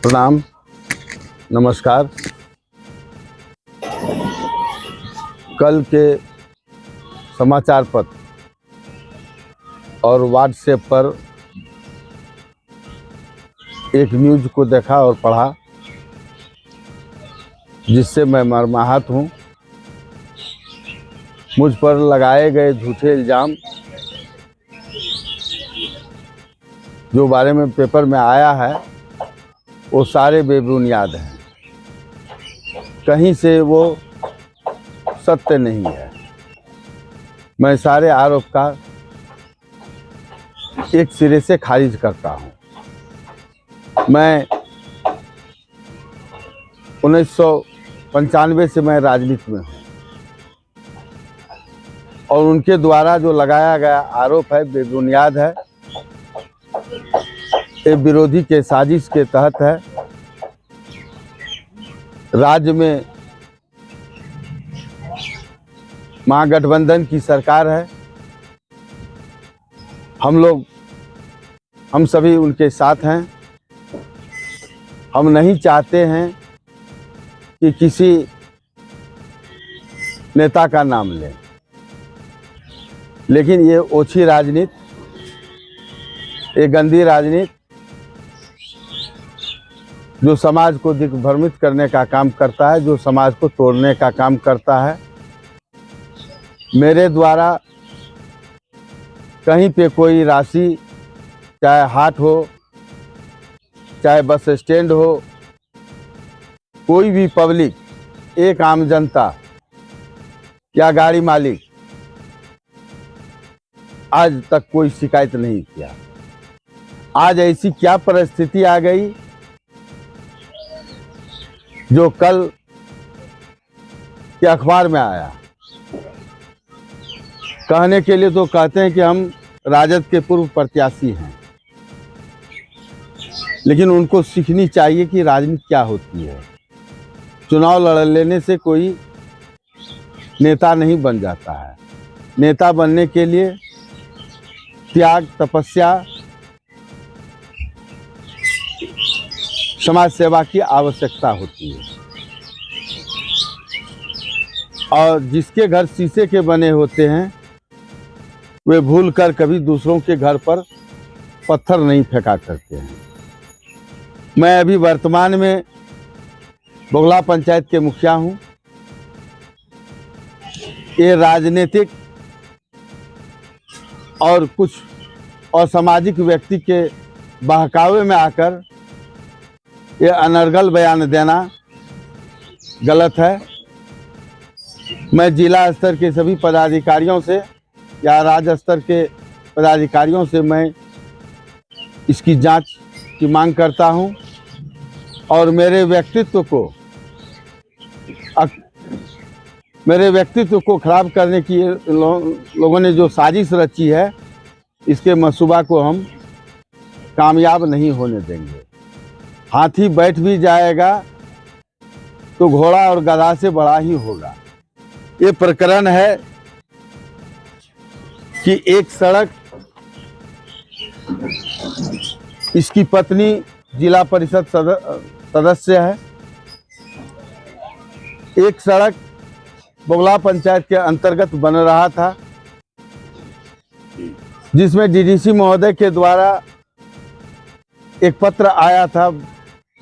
प्रणाम, नमस्कार। कल के समाचार पत्र और व्हाट्सएप पर एक न्यूज़ को देखा और पढ़ा, जिससे मैं मर्माहत हूँ। मुझ पर लगाए गए झूठे इल्ज़ाम जो बारे में पेपर में आया है, वो सारे बेबुनियाद हैं। कहीं से वो सत्य नहीं है। मैं सारे आरोप का एक सिरे से खारिज करता हूँ। मैं 1995 से मैं राजनीति में हूँ और उनके द्वारा जो लगाया गया आरोप है बेबुनियाद है। ये विरोधी के साजिश के तहत है। राज्य में महागठबंधन की सरकार है। हम सभी उनके साथ हैं। हम नहीं चाहते हैं कि किसी नेता का नाम लें, लेकिन ये ओछी राजनीति, ये गंदी राजनीति जो समाज को दिग्भ्रमित करने का काम करता है, जो समाज को तोड़ने का काम करता है। मेरे द्वारा कहीं पे कोई राशि, चाहे हाट हो, चाहे बस स्टैंड हो, कोई भी पब्लिक, एक आम जनता या गाड़ी मालिक आज तक कोई शिकायत नहीं किया। आज ऐसी क्या परिस्थिति आ गई जो कल के अखबार में आया। कहने के लिए तो कहते हैं कि हम राजद के पूर्व प्रत्याशी हैं, लेकिन उनको सीखनी चाहिए कि राजनीति क्या होती है। चुनाव लड़ लेने से कोई नेता नहीं बन जाता है। नेता बनने के लिए त्याग, तपस्या, समाज सेवा की आवश्यकता होती है। और जिसके घर शीशे के बने होते हैं, वे भूल कर कभी दूसरों के घर पर पत्थर नहीं फेंका करते हैं। मैं अभी वर्तमान में बगला पंचायत के मुखिया हूँ। ये राजनीतिक और कुछ असामाजिक व्यक्ति के बहकावे में आकर ये अनर्गल बयान देना गलत है। मैं जिला स्तर के सभी पदाधिकारियों से या राज्य स्तर के पदाधिकारियों से मैं इसकी जांच की मांग करता हूं और मेरे व्यक्तित्व को खराब करने की लोगों ने जो साजिश रची है, इसके मंसूबा को हम कामयाब नहीं होने देंगे। हाथी बैठ भी जाएगा तो घोड़ा और गधा से बड़ा ही होगा। ये प्रकरण है कि एक सड़क, इसकी पत्नी जिला परिषद सदस्य है। एक सड़क बगला पंचायत के अंतर्गत बन रहा था, जिसमें डीडीसी महोदय के द्वारा एक पत्र आया था,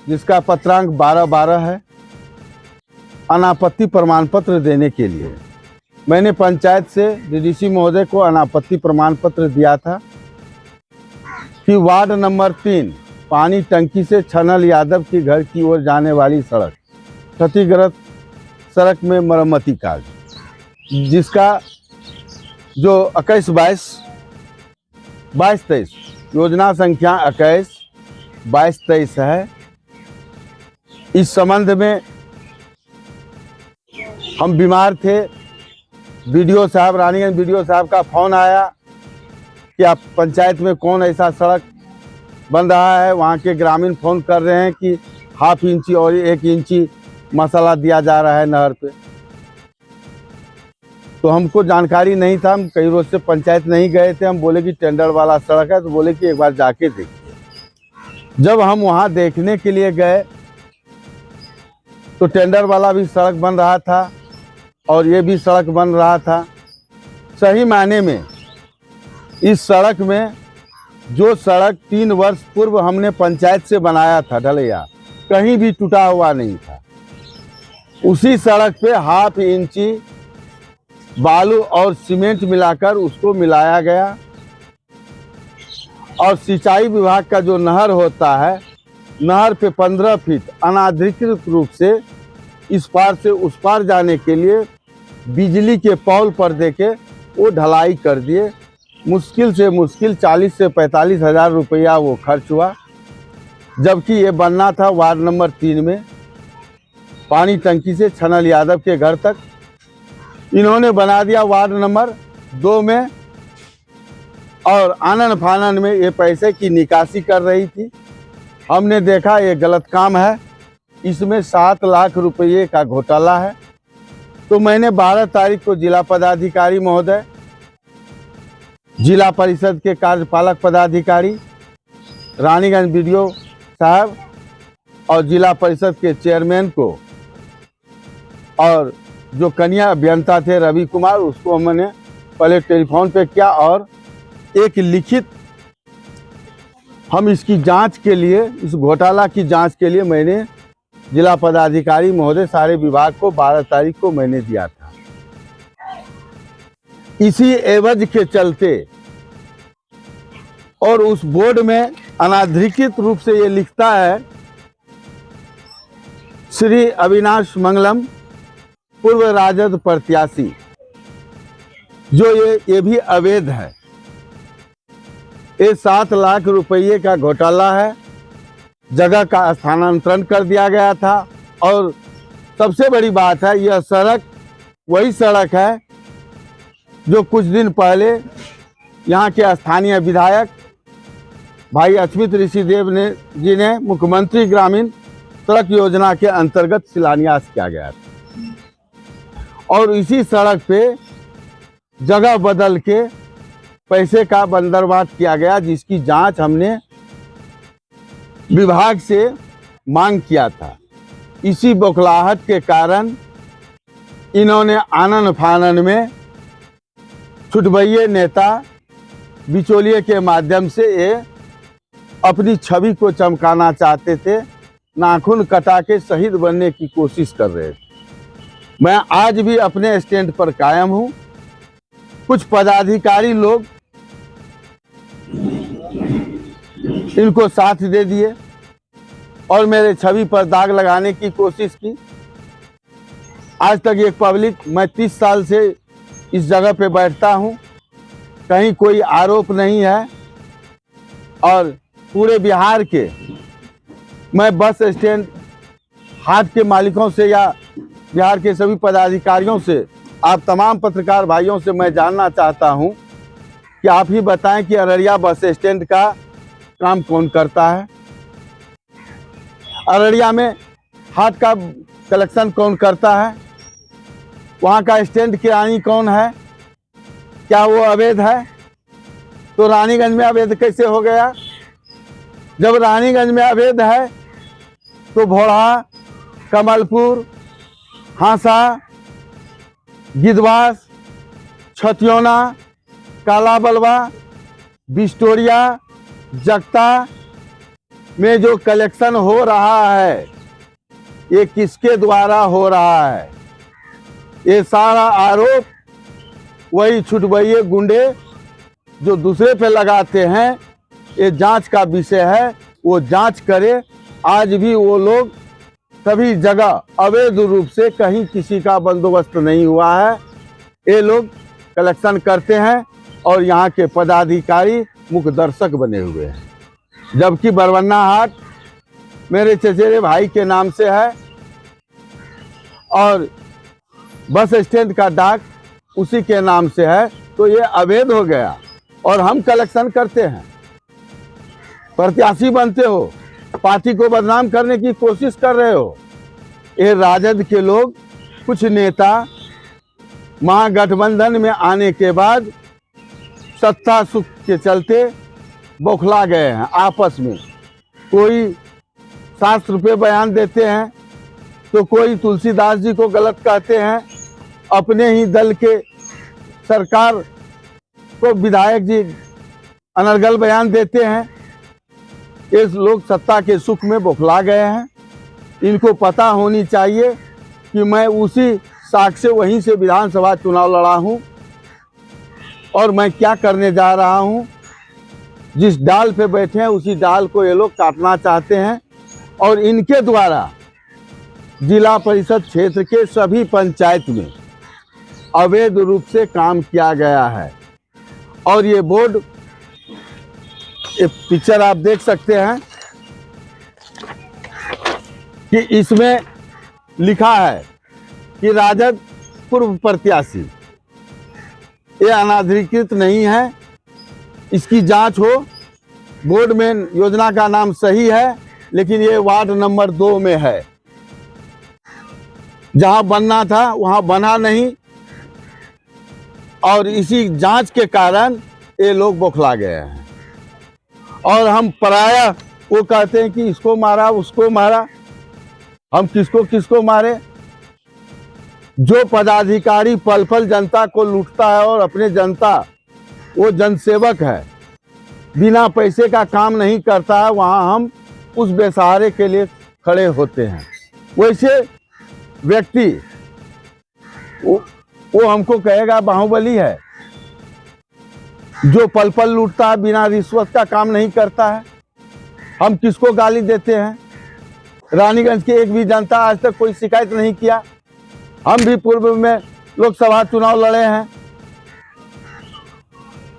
जिसका पत्रांक 12/12 है, अनापत्ति प्रमाण पत्र देने के लिए। मैंने पंचायत से डीडीसी महोदय को अनापत्ति प्रमाण पत्र दिया था कि वार्ड नंबर 3 पानी टंकी से छनल यादव के घर की ओर जाने वाली सड़क, क्षतिग्रस्त सड़क में मरम्मती कार्य, जिसका जो 21-22-23 योजना संख्या 21-22-23 है। इस संबंध में हम बीमार थे। बीडीओ साहब, रानीगंज बीडीओ साहब का फोन आया कि आप पंचायत में कौन ऐसा सड़क बन रहा है। वहाँ के ग्रामीण फोन कर रहे हैं कि ½ इंची और 1 इंची मसाला दिया जा रहा है नहर पे। तो हमको जानकारी नहीं था। हम कई रोज से पंचायत नहीं गए थे। हम बोले कि टेंडर वाला सड़क है, तो बोले कि एक बार जाके देखिए। जब हम वहाँ देखने के लिए गए तो टेंडर वाला भी सड़क बन रहा था और ये भी सड़क बन रहा था। सही मायने में इस सड़क में जो सड़क 3 वर्ष पूर्व हमने पंचायत से बनाया था ढलैया, कहीं भी टूटा हुआ नहीं था। उसी सड़क पे ½ इंची बालू और सीमेंट मिलाकर उसको मिलाया गया और सिंचाई विभाग का जो नहर होता है, नहर पे 15 फीट अनाधिकृत रूप से इस पार से उस पार जाने के लिए बिजली के पोल पर देके वो ढलाई कर दिए। मुश्किल से मुश्किल 40 से 45 हज़ार रुपया वो खर्च हुआ, जबकि ये बनना था वार्ड नंबर 3 में, पानी टंकी से छनल यादव के घर तक। इन्होंने बना दिया वार्ड नंबर 2 में और आनन फानन में ये पैसे की निकासी कर रही थी। हमने देखा ये गलत काम है, इसमें 7 लाख रुपये का घोटाला है। तो मैंने 12 तारीख को जिला पदाधिकारी महोदय, जिला परिषद के कार्यपालक पदाधिकारी, रानीगंज बीडीओ साहब और जिला परिषद के चेयरमैन को और जो कन्या अभियंता थे रवि कुमार, उसको मैंने पहले टेलीफोन पे किया और एक लिखित हम इसकी जांच के लिए, इस घोटाला की जांच के लिए मैंने जिला पदाधिकारी महोदय सारे विभाग को 12 तारीख को मैंने दिया था। इसी एवज के चलते और उस बोर्ड में अनाधिकृत रूप से ये लिखता है श्री अविनाश मंगलम पूर्व राजद प्रत्याशी, जो ये भी अवैध है। ये 7 लाख रुपये का घोटाला है। जगह का स्थानांतरण कर दिया गया था और सबसे बड़ी बात है, यह सड़क वही सड़क है जो कुछ दिन पहले यहाँ के स्थानीय विधायक भाई अच्युत ऋषिदेव जी ने मुख्यमंत्री ग्रामीण सड़क योजना के अंतर्गत शिलान्यास किया गया था और इसी सड़क पे जगह बदल के पैसे का बंदरबाट किया गया, जिसकी जांच हमने विभाग से मांग किया था। इसी बौखलाहट के कारण इन्होंने आनन फानन में छुटभइये नेता बिचौलिए के माध्यम से ये अपनी छवि को चमकाना चाहते थे, नाखून कटा के शहीद बनने की कोशिश कर रहे थे। मैं आज भी अपने स्टैंड पर कायम हूं। कुछ पदाधिकारी लोग इनको साथ दे दिए और मेरे छवि पर दाग लगाने की कोशिश की। आज तक एक पब्लिक, मैं 30 साल से इस जगह पे बैठता हूं, कहीं कोई आरोप नहीं है और पूरे बिहार के मैं बस स्टैंड हाट के मालिकों से या बिहार के सभी पदाधिकारियों से, आप तमाम पत्रकार भाइयों से मैं जानना चाहता हूं कि आप ही बताएं कि अररिया बस स्टैंड का काम कौन करता है, अररिया में हाट का कलेक्शन कौन करता है, वहाँ का स्टैंड किरानी कौन है, क्या वो अवैध है? तो रानीगंज में अवैध कैसे हो गया? जब रानीगंज में अवैध है तो भोड़ा, कमलपुर, हांसा, गिद्धवास, छतियोना, काला बलवा, बिस्टोरिया, जगता में जो कलेक्शन हो रहा है, ये किसके द्वारा हो रहा है? ये सारा आरोप वही छुटभइये गुंडे जो दूसरे पे लगाते हैं। ये जांच का विषय है, वो जांच करे। आज भी वो लोग सभी जगह अवैध रूप से, कहीं किसी का बंदोबस्त नहीं हुआ है, ये लोग कलेक्शन करते हैं और यहाँ के पदाधिकारी मुख्य दर्शक बने हुए हैं। जबकि बरवन्ना हाट मेरे चचेरे भाई के नाम से है और बस स्टैंड का डाक उसी के नाम से है, तो ये अवैध हो गया और हम कलेक्शन करते हैं। प्रत्याशी बनते हो, पार्टी को बदनाम करने की कोशिश कर रहे हो। ये राजद के लोग, कुछ नेता महागठबंधन में आने के बाद सत्ता सुख के चलते बौखला गए हैं आपस में। कोई शास्त्र पे बयान देते हैं, तो कोई तुलसीदास जी को गलत कहते हैं। अपने ही दल के सरकार को विधायक जी अनर्गल बयान देते हैं। ये लोग सत्ता के सुख में बौखला गए हैं। इनको पता होनी चाहिए कि मैं उसी साख से वहीं से विधानसभा चुनाव लड़ा हूं और मैं क्या करने जा रहा हूं। जिस डाल पे बैठे हैं उसी डाल को ये लोग काटना चाहते हैं और इनके द्वारा जिला परिषद क्षेत्र के सभी पंचायत में अवैध रूप से काम किया गया है। और ये बोर्ड, एक पिक्चर आप देख सकते हैं कि इसमें लिखा है कि राजद पूर्व प्रत्याशी, ये अनाधिकृत नहीं है, इसकी जांच हो। बोर्ड में योजना का नाम सही है, लेकिन ये वार्ड नंबर 2 में है। जहां बनना था वहां बना नहीं और इसी जांच के कारण ये लोग बौखला गए हैं। और हम पराया वो कहते हैं कि इसको मारा उसको मारा। हम किसको किसको मारे? जो पदाधिकारी पल पल जनता को लूटता है और अपने जनता, वो जनसेवक है, बिना पैसे का काम नहीं करता है, वहां हम उस बेसहारे के लिए खड़े होते हैं। वैसे व्यक्ति वो हमको कहेगा बाहुबली है, जो पल पल लूटता है, बिना रिश्वत का काम नहीं करता है। हम किसको गाली देते हैं? रानीगंज की एक भी जनता आज तक कोई शिकायत नहीं किया। हम भी पूर्व में लोकसभा चुनाव लड़े हैं।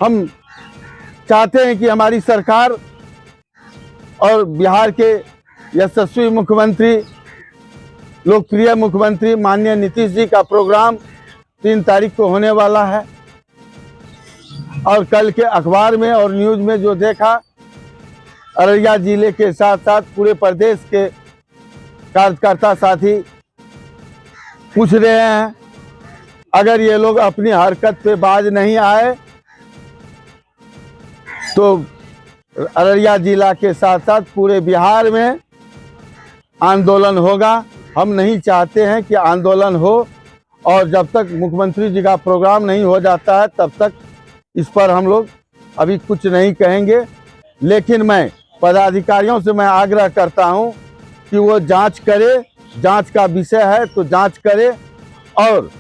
हम चाहते हैं कि हमारी सरकार और बिहार के यशस्वी मुख्यमंत्री, लोकप्रिय मुख्यमंत्री माननीय नीतीश जी का प्रोग्राम 3 तारीख को होने वाला है। और कल के अखबार में और न्यूज में जो देखा, अररिया जिले के साथ साथ पूरे प्रदेश के कार्यकर्ता साथी पूछ रहे हैं, अगर ये लोग अपनी हरकत पे बाज नहीं आए तो अररिया जिला के साथ साथ पूरे बिहार में आंदोलन होगा। हम नहीं चाहते हैं कि आंदोलन हो, और जब तक मुख्यमंत्री जी का प्रोग्राम नहीं हो जाता है तब तक इस पर हम लोग अभी कुछ नहीं कहेंगे। लेकिन मैं पदाधिकारियों से मैं आग्रह करता हूं कि वो जांच करे, जांच का विषय है तो जांच करे, और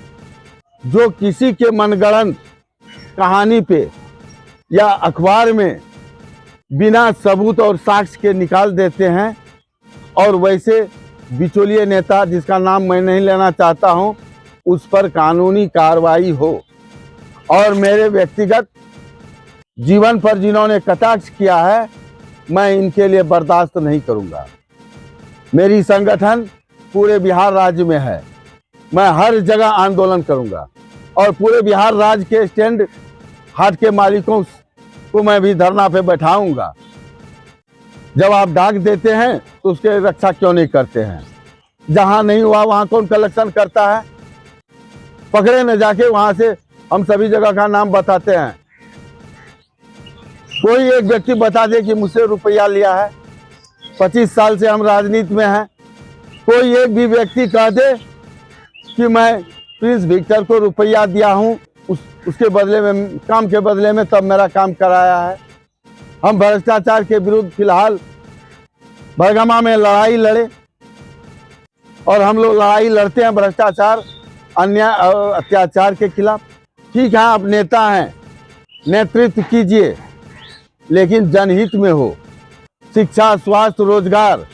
जो किसी के मनगढ़ंत कहानी पे या अखबार में बिना सबूत और साक्ष्य के निकाल देते हैं, और वैसे बिचौलिए नेता जिसका नाम मैं नहीं लेना चाहता हूं, उस पर कानूनी कार्रवाई हो। और मेरे व्यक्तिगत जीवन पर जिन्होंने कटाक्ष किया है, मैं इनके लिए बर्दाश्त नहीं करूंगा। मेरी संगठन पूरे बिहार राज्य में है, मैं हर जगह आंदोलन करूंगा और पूरे बिहार राज्य के स्टैंड हाट के मालिकों को मैं भी धरना पे बैठाऊंगा। जब आप डाक देते हैं तो उसके रक्षा क्यों नहीं करते हैं? जहां नहीं हुआ वहां कौन कलेक्शन करता है? पकड़े न जाके वहां से हम सभी जगह का नाम बताते हैं। कोई एक व्यक्ति बता दे कि मुझसे रुपया लिया है। 25 साल से हम राजनीति में हैं। कोई एक भी व्यक्ति कह दे कि मैं प्रिंस विक्टर को रुपया दिया हूं, उसके बदले में, काम के बदले में, तब मेरा काम कराया है। हम भ्रष्टाचार के विरुद्ध फिलहाल बरगमा में लड़ाई लड़े, और हम लोग लड़ाई लड़ते हैं भ्रष्टाचार, अन्याय और अत्याचार के खिलाफ। ठीक है, आप नेता हैं, नेतृत्व कीजिए, लेकिन जनहित में हो, शिक्षा, स्वास्थ्य, रोजगार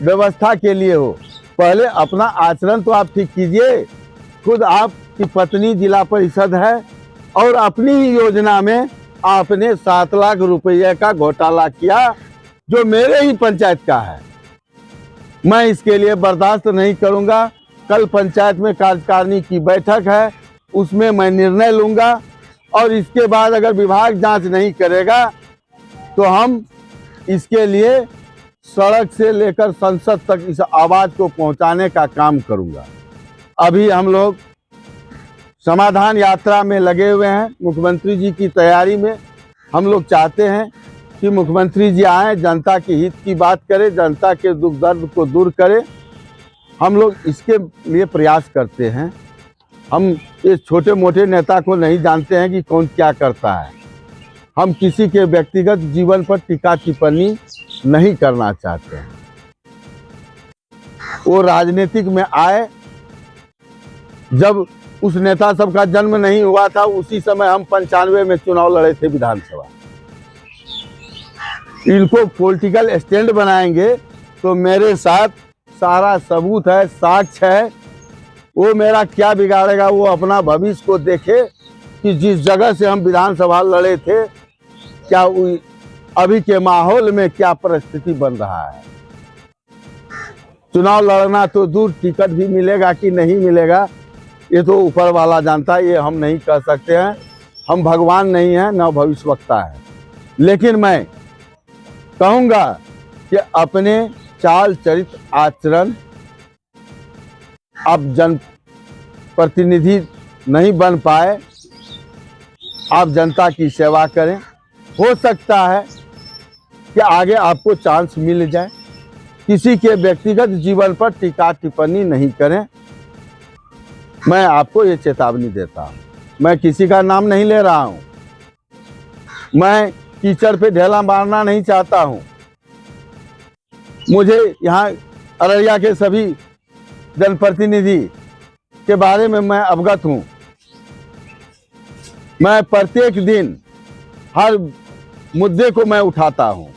व्यवस्था के लिए हो। पहले अपना आचरण तो आप ठीक कीजिए। खुद आपकी पत्नी जिला परिषद है और अपनी ही योजना में आपने 7 लाख रुपये का घोटाला किया, जो मेरे ही पंचायत का है। मैं इसके लिए बर्दाश्त नहीं करूंगा। कल पंचायत में कार्यकारिणी की बैठक है, उसमें मैं निर्णय लूंगा, और इसके बाद अगर विभाग जांच नहीं करेगा तो हम इसके लिए सड़क से लेकर संसद तक इस आवाज को पहुंचाने का काम करूंगा। अभी हम लोग समाधान यात्रा में लगे हुए हैं, मुख्यमंत्री जी की तैयारी में। हम लोग चाहते हैं कि मुख्यमंत्री जी आए, जनता के हित की बात करें, जनता के दुख दर्द को दूर करें। हम लोग इसके लिए प्रयास करते हैं। हम ये छोटे मोटे नेता को नहीं जानते हैं कि कौन क्या करता है। हम किसी के व्यक्तिगत जीवन पर टीका टिप्पणी नहीं करना चाहते हैं। वो राजनीतिक में आए, जब उस नेता सब का जन्म नहीं हुआ था, उसी समय हम 95 में चुनाव लड़े थे विधानसभा। इनको पॉलिटिकल स्टैंड बनाएंगे तो मेरे साथ सारा सबूत है, साक्ष्य है। वो मेरा क्या बिगाड़ेगा, वो अपना भविष्य को देखे कि जिस जगह से हम विधानसभा लड़े थे, क्या अभी के माहौल में क्या परिस्थिति बन रहा है। चुनाव लड़ना तो दूर, टिकट भी मिलेगा कि नहीं मिलेगा ये तो ऊपर वाला जानता है, ये हम नहीं कह सकते हैं। हम भगवान नहीं हैं, न भविष्यवक्ता है। लेकिन मैं कहूँगा कि अपने चाल चरित्र आचरण, आप जन प्रतिनिधि नहीं बन पाए, आप जनता की सेवा करें। हो सकता है कि आगे आपको चांस मिल जाए। किसी के व्यक्तिगत जीवन पर टीका टिप्पणी नहीं करें। मैं आपको ये चेतावनी देता हूँ। मैं किसी का नाम नहीं ले रहा हूँ। मैं कीचड़ पे ढेला मारना नहीं चाहता हूँ। मुझे यहाँ अररिया के सभी जनप्रतिनिधि के बारे में मैं अवगत हूँ। मैं प्रत्येक दिन हर मुद्दे को मैं उठाता हूँ।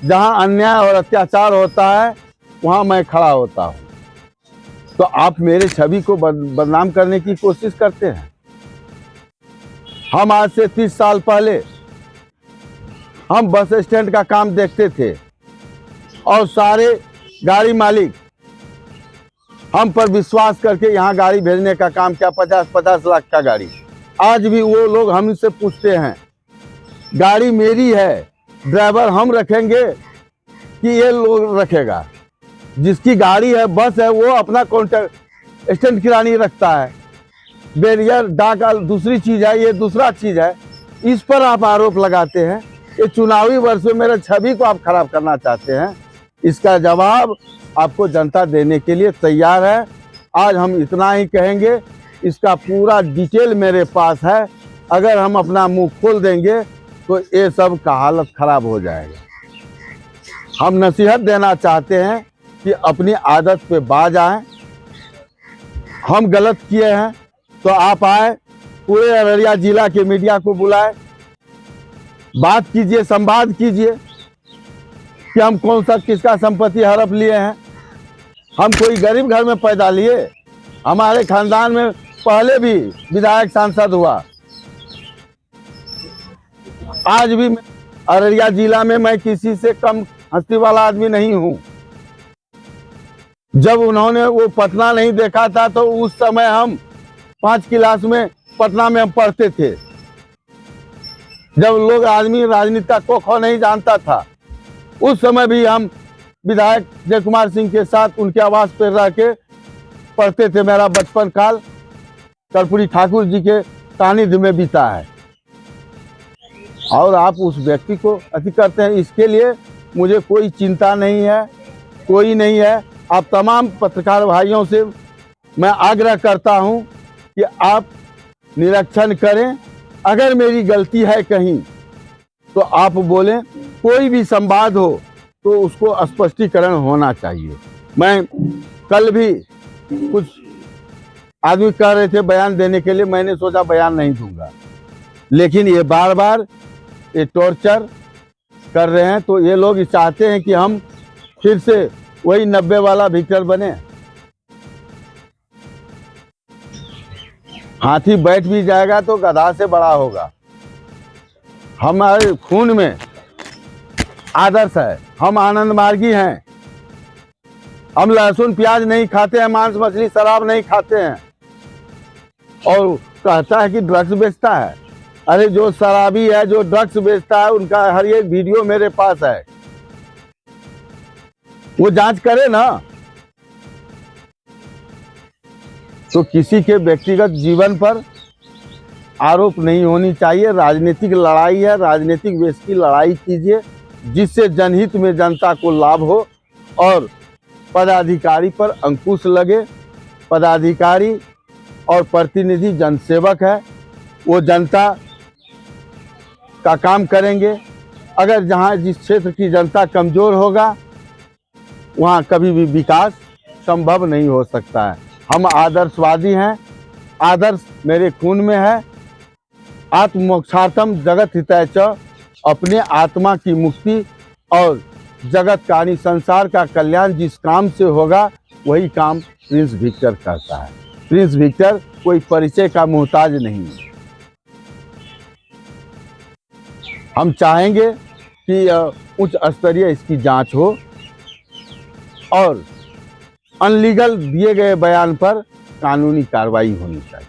जहाँ अन्याय और अत्याचार होता है वहाँ मैं खड़ा होता हूँ। तो आप मेरे छवि को बदनाम करने की कोशिश करते हैं। हम आज से 30 साल पहले हम बस स्टैंड का काम देखते थे और सारे गाड़ी मालिक हम पर विश्वास करके यहाँ गाड़ी भेजने का काम किया, 50-50 लाख का गाड़ी। आज भी वो लोग हमसे पूछते हैं, गाड़ी मेरी है, ड्राइवर हम रखेंगे कि ये लोग रखेगा। जिसकी गाड़ी है, बस है, वो अपना कॉन्ट्रैक्ट स्टैंड किरानी रखता है। बैरियर डाका दूसरी चीज़ है, ये दूसरा चीज़ है। इस पर आप आरोप लगाते हैं। ये चुनावी वर्ष में मेरे छवि को आप खराब करना चाहते हैं। इसका जवाब आपको जनता देने के लिए तैयार है। आज हम इतना ही कहेंगे। इसका पूरा डिटेल मेरे पास है। अगर हम अपना मुंह खोल देंगे तो ये सब का हालत खराब हो जाएगा। हम नसीहत देना चाहते हैं कि अपनी आदत पे बाज आए। हम गलत किए हैं तो आप आए, पूरे अररिया जिला के मीडिया को बुलाए, बात कीजिए, संवाद कीजिए कि हम कौन सा किसका संपत्ति हड़प लिए हैं। हम कोई गरीब घर में पैदा लिए। हमारे खानदान में पहले भी विधायक सांसद हुआ। आज भी अररिया जिला में मैं किसी से कम हस्ती वाला आदमी नहीं हूं। जब उन्होंने वो पटना नहीं देखा था तो उस समय हम 5 क्लास में पटना में हम पढ़ते थे। जब लोग आदमी राजनीति का कोखो नहीं जानता था, उस समय भी हम विधायक जय कुमार सिंह के साथ उनके आवास पर रह के पढ़ते थे। मेरा बचपन काल कर्पूरी ठाकुर जी के सानिध्य में बीता है। और आप उस व्यक्ति को अति करते हैं, इसके लिए मुझे कोई चिंता नहीं है, कोई नहीं है। आप तमाम पत्रकार भाइयों से मैं आग्रह करता हूं कि आप निरीक्षण करें। अगर मेरी गलती है कहीं तो आप बोलें। कोई भी संवाद हो तो उसको स्पष्टीकरण होना चाहिए। मैं कल भी कुछ आदमी कह रहे थे बयान देने के लिए, मैंने सोचा बयान नहीं दूंगा। लेकिन ये बार बार ये टॉर्चर कर रहे हैं, तो ये लोग चाहते हैं कि हम फिर से वही 90 वाला विक्टर बने। हाथी बैठ भी जाएगा तो गधा से बड़ा होगा। हमारे खून में आदर्श है। हम आनंद मार्गी हैं। हम लहसुन प्याज नहीं खाते हैं, मांस मछली शराब नहीं खाते हैं। और कहता है कि ड्रग्स बेचता है। अरे जो शराबी है, जो ड्रग्स बेचता है, उनका हर एक वीडियो मेरे पास है। वो जांच करे ना। तो किसी के व्यक्तिगत जीवन पर आरोप नहीं होनी चाहिए। राजनीतिक लड़ाई है, राजनीतिक वेश की लड़ाई कीजिए। जिससे जनहित में जनता को लाभ हो और पदाधिकारी पर अंकुश लगे। पदाधिकारी और प्रतिनिधि जनसेवक है, वो जनता का काम करेंगे। अगर जहाँ जिस क्षेत्र की जनता कमज़ोर होगा वहाँ कभी भी विकास संभव नहीं हो सकता है। हम आदर्शवादी हैं, आदर्श मेरे खून में है। आत्ममोक्षार्थम जगत हिताय च, अपने आत्मा की मुक्ति और जगत का यानी संसार का कल्याण जिस काम से होगा वही काम प्रिंस विक्टर करता है। प्रिंस विक्टर कोई परिचय का मोहताज नहीं है। हम चाहेंगे कि उच्च स्तरीय इसकी जांच हो और अनलीगल दिए गए बयान पर कानूनी कार्रवाई होनी चाहिए।